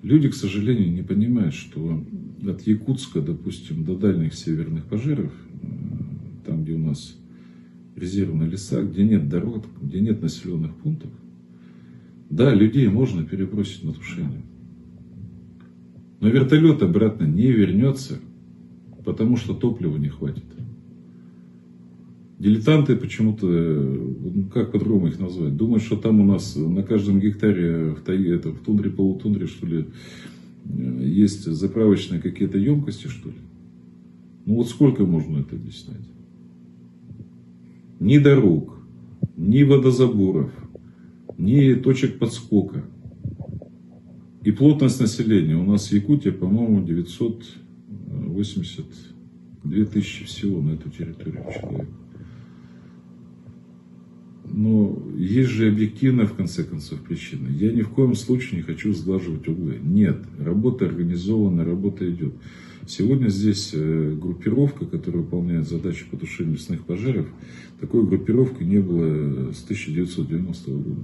Люди, к сожалению, не понимают, что от Якутска, допустим, до дальних северных пожаров, там, где у нас резервные леса, где нет дорог, где нет населенных пунктов, да, людей можно перебросить на тушение. Но вертолет обратно не вернется, потому что топлива не хватит. Дилетанты почему-то, как по-другому их назвать, думают, что там у нас на каждом гектаре в тундре, полутундре, что ли, есть заправочные какие-то емкости, что ли. Ну вот сколько можно это объяснять? Ни дорог, ни водозаборов, ни точек подскока. И плотность населения. У нас в Якутии, по-моему, 982 тысячи всего на эту территорию человек. Но есть же объективная, в конце концов, причина. Я ни в коем случае не хочу сглаживать углы. Нет, работа организована, работа идет. Сегодня здесь группировка, которая выполняет задачи по тушению лесных пожаров, такой группировки не было с 1990 года.